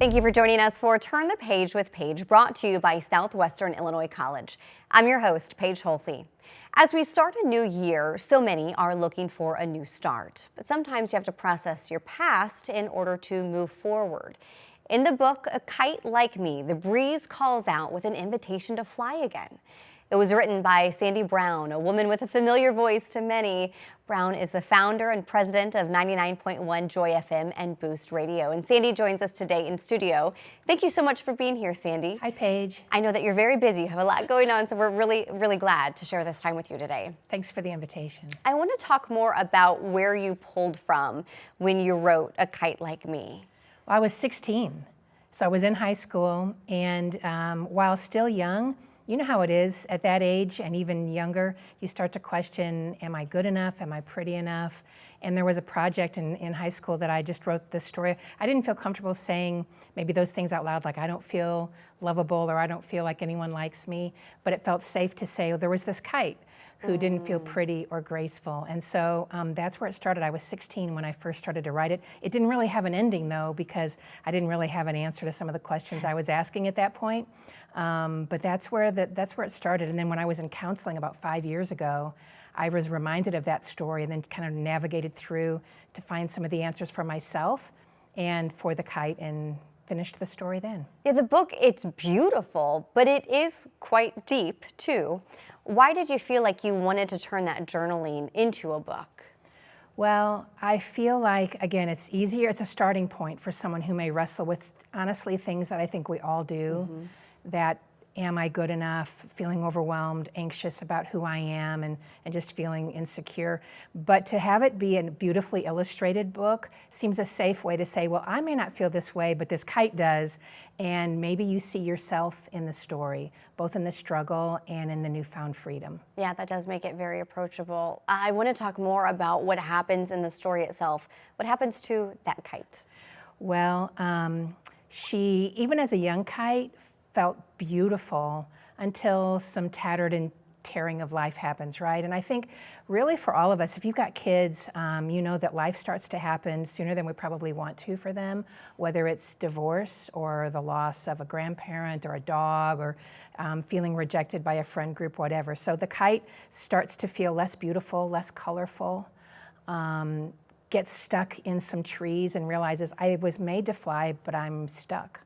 Thank you for joining us for Turn the Page with Paige, brought to you by Southwestern Illinois College. I'm your host, Paige Hulsey. As we start a new year, so many are looking for a new start. But sometimes you have to process your past in order to move forward. In the book, A Kite Like Me, the breeze calls out with an invitation to fly again. It was written by Sandi Brown, a woman with a familiar voice to many. Brown is the founder and president of 99.1 Joy FM and Boost Radio. And Sandi joins us today in studio. Thank you so much for being here, Sandi. Hi, Paige. I know that you're very busy. You have a lot going on, so we're really glad to share this time with you today. Thanks for the invitation. I want to talk more about where you pulled from when you wrote A Kite Like Me. Well, I was 16, so I was in high school, and while still young, you know how it is at that age and even younger, you start to question, am I good enough? Am I pretty enough? And there was a project in high school that I just wrote this story. I didn't feel comfortable saying maybe those things out loud, like I don't feel lovable or I don't feel like anyone likes me, but it felt safe to say, oh, there was this kite who didn't feel pretty or graceful. And so that's where it started. I was 16 when I first started to write it. It didn't really have an ending though, because I didn't really have an answer to some of the questions I was asking at that point. But that's where it started. And then when I was in counseling about 5 years ago, I was reminded of that story and then kind of navigated through to find some of the answers for myself and for the kite, and finished the story then. Yeah, the book, it's beautiful, but it is quite deep too. Why did you feel like you wanted to turn that journaling into a book? Well, I feel like, again, it's easier, it's a starting point for someone who may wrestle with, honestly, things that I think we all do, that am I good enough, feeling overwhelmed, anxious about who I am, and just feeling insecure. But to have it be a beautifully illustrated book seems a safe way to say, well, I may not feel this way, but this kite does, and maybe you see yourself in the story, both in the struggle and in the newfound freedom. Yeah, that does make it very approachable. I want to talk more about what happens in the story itself. What happens to that kite? Well, she, even as a young kite, felt beautiful until some tattered and tearing of life happens, right? And I think really for all of us, if you've got kids, you know that life starts to happen sooner than we probably want to for them, whether it's divorce or the loss of a grandparent or a dog or feeling rejected by a friend group, whatever. So the kite starts to feel less beautiful, less colorful, gets stuck in some trees and realizes I was made to fly, but I'm stuck.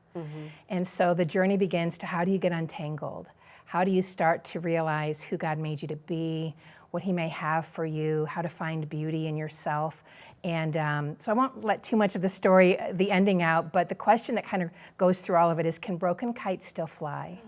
And so the journey begins to, how do you get untangled? How do you start to realize who God made you to be, what He may have for you, how to find beauty in yourself? And so I won't let too much of the story, the ending out, but the question that kind of goes through all of it is, can broken kites still fly?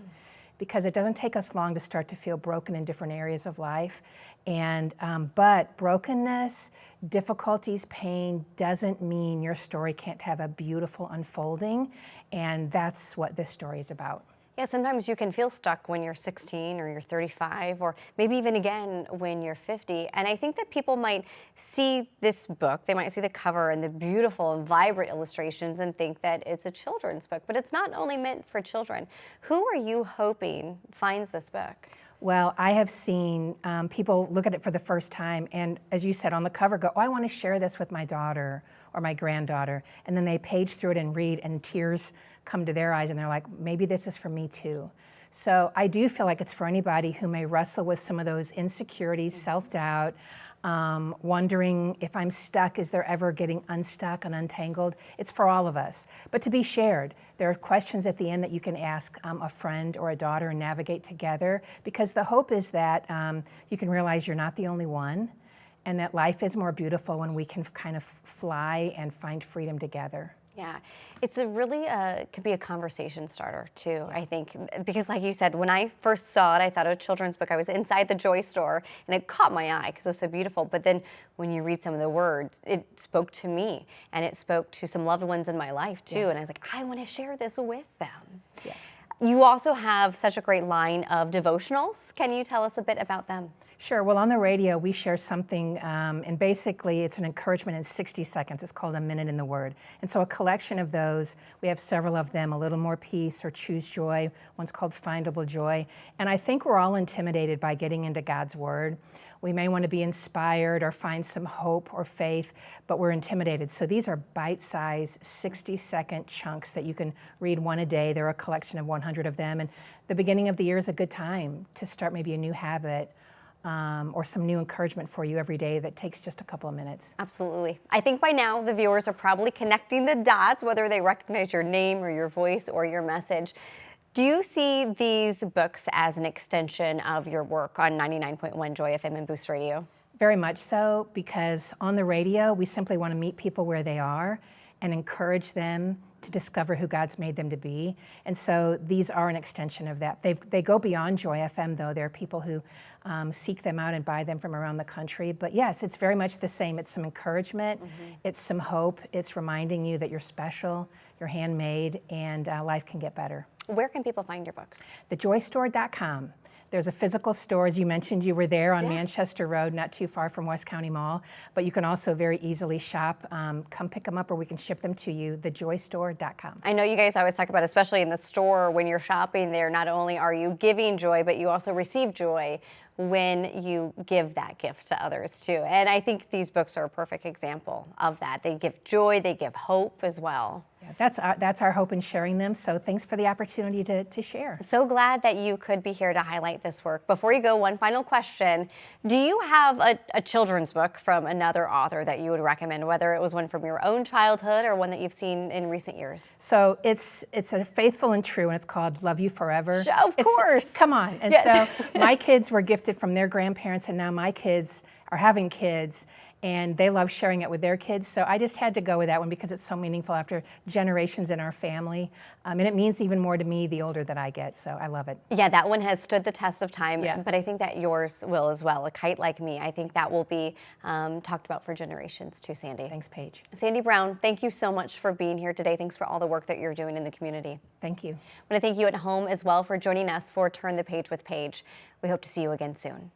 Because it doesn't take us long to start to feel broken in different areas of life. And but brokenness, difficulties, pain doesn't mean your story can't have a beautiful unfolding. And that's what this story is about. Yeah, sometimes you can feel stuck when you're 16 or you're 35, or maybe even again when you're 50. And I think that people might see this book, they might see the cover and the beautiful and vibrant illustrations and think that it's a children's book, but it's not only meant for children. Who are you hoping finds this book? Well, I have seen people look at it for the first time and, as you said, on the cover go, oh, I want to share this with my daughter or my granddaughter. And then they page through it and read, and tears come to their eyes and they're like, maybe this is for me too. So I do feel like it's for anybody who may wrestle with some of those insecurities, self-doubt, wondering if I'm stuck, is there ever getting unstuck and untangled? It's for all of us, but to be shared. There are questions at the end that you can ask a friend or a daughter and navigate together, because the hope is that you can realize you're not the only one, and that life is more beautiful when we can kind of fly and find freedom together. Yeah, it's a really could be a conversation starter too, I think, because like you said, when I first saw it, I thought of a children's book. I was inside the Joy store and it caught my eye because it was so beautiful. But then when you read some of the words, it spoke to me and it spoke to some loved ones in my life too. And I was like, I want to share this with them. Yeah. You also have such a great line of devotionals. Can you tell us a bit about them? Sure. Well, on the radio, we share something, and basically it's an encouragement in 60 seconds. It's called A Minute in the Word. And so a collection of those, we have several of them, A Little More Peace or Choose Joy. One's called Findable Joy. And I think we're all intimidated by getting into God's Word. We may want to be inspired or find some hope or faith, but we're intimidated. So these are bite-sized 60-second chunks that you can read one a day. There are a collection of 100 of them. And the beginning of the year is a good time to start maybe a new habit or some new encouragement for you every day that takes just a couple of minutes. Absolutely. I think by now the viewers are probably connecting the dots, whether they recognize your name or your voice or your message. Do you see these books as an extension of your work on 99.1 Joy FM and Boost Radio? Very much so, because on the radio, we simply want to meet people where they are and encourage them to discover who God's made them to be. And so these are an extension of that. They go beyond Joy FM, though. There are people who seek them out and buy them from around the country. But yes, it's very much the same. It's some encouragement, it's some hope, it's reminding you that you're special, you're handmade, and life can get better. Where can people find your books? thejoystore.com. There's a physical store, as you mentioned, you were there on Manchester Road, not too far from West County Mall, but you can also very easily shop. Come pick them up or we can ship them to you, thejoystore.com. I know you guys always talk about, especially in the store, when you're shopping there, not only are you giving joy, but you also receive joy when you give that gift to others too. And I think these books are a perfect example of that. They give joy, they give hope as well. Yeah, that's our hope in sharing them. So thanks for the opportunity to share. So glad that you could be here to highlight this work. Before you go, one final question. Do you have a children's book from another author that you would recommend, whether it was one from your own childhood or one that you've seen in recent years? So it's a faithful and true, and it's called Love You Forever. Of course. Come on. And so my kids were gifted from their grandparents, and now my kids are having kids, and they love sharing it with their kids. So I just had to go with that one because it's so meaningful after generations in our family. And it means even more to me the older that I get, so I love it. Yeah, that one has stood the test of time, but I think that yours will as well. A Kite Like Me, I think that will be talked about for generations too, Sandi. Thanks, Paige. Sandi Brown, thank you so much for being here today. Thanks for all the work that you're doing in the community. Thank you. I want to thank you at home as well for joining us for Turn the Page with Paige. We hope to see you again soon.